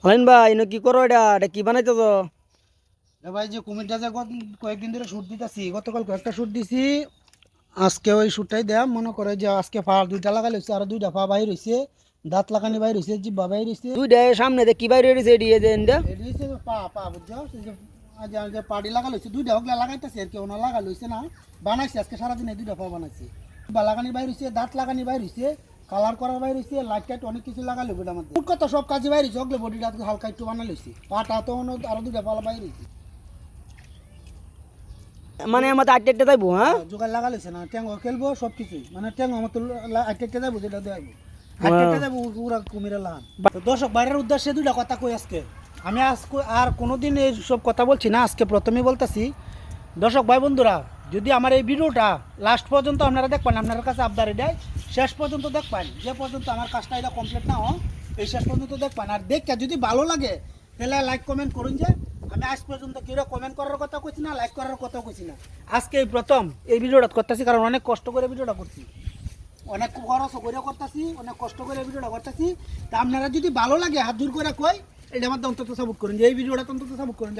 হলেন ভাই এনে কি করো এটা কি বানাইতো তো? ভাই যে কুমিরটা যে কয়েকদিন ধরে শুট দিতেছি, গতকাল কয়েকটা শুট দিছি, আজকে ওই শুটটাই দেয়। মনে করে যে আজকে পা দুইটা লাগাই হয়েছে, আর দুইটা পা বাইর হয়েছে, দাঁত লাগানি বাইর হয়েছে, জিব্বা বাইর হয়েছে। দুইটা সামনে দে কি বাইরে রয়েছে এডি এই যে এন্ডা এটি হচ্ছে পা পা বুঝছো, এই যে আজ আর যে পাড়ি লাগা লইছে, দুইটা ওগুলা লাগাইতেছে আর কি, ওনা লাগা লইছে না, বানাইছে আজকে সারাদিন এই দুইটা পা বানাইছে। বা লাগানি বাইর হয়েছে, দাঁত লাগানি বাইর হয়েছে, কালার করার বাইর হয়েছে, লাইট টাইট অনেক কিছু লাগা লইবে এটার মধ্যে। কত সব কাজে বাইর হয়েছে, ওগুলো বডিটা হালকা একটু বানাই লইছে, পাটা তো আরো দুইটা পালা বাইর হয়েছে। মানে আমাদের আটটা আটটা যাইবো হ্যাঁ? জোগাড় লাগা লইছে না, ট্যাঙ্গো খেলবো সব কিছুই, মানে ট্যাঙ্গো আমার তো আটটা যাবো, যেটা দেবো আটটা যাবো পুরা কুমিরের লাহান। তো দর্শক বাইরের উদ্দেশ্যে দুইটা কথা কই আজকে। আমি আজকে আর কোনোদিন এই সব কথা বলছি না, আজকে প্রথমেই বলতেছি। দর্শক ভাই বন্ধুরা, যদি আমার এই ভিডিওটা লাস্ট পর্যন্ত আপনারা দেখবেন, আপনার কাছে আবদার এটাই, শেষ পর্যন্ত দেখবেন, যে পর্যন্ত আমার কাজটা এটা কমপ্লিট না হয় এই শেষ পর্যন্ত দেখবেন। আর দেখে যদি ভালো লাগে তাহলে লাইক কমেন্ট করুন। যে আমি আজ পর্যন্ত কেউ কমেন্ট করার কথা কইছি না, লাইক করার কথা কইছি না, আজকে এই প্রথম এই ভিডিওটা করতেছি, কারণ অনেক কষ্ট করে ভিডিওটা করছি, অনেক খরচ করে করতেছি, অনেক কষ্ট করে ভিডিওটা করতেছি। তা আপনারা যদি ভালো লাগে হাত দূর করে কই, এটা আমার অন্তত সাপোর্ট করুন, যে এই ভিডিওটা অন্তত সাপোর্ট করুন।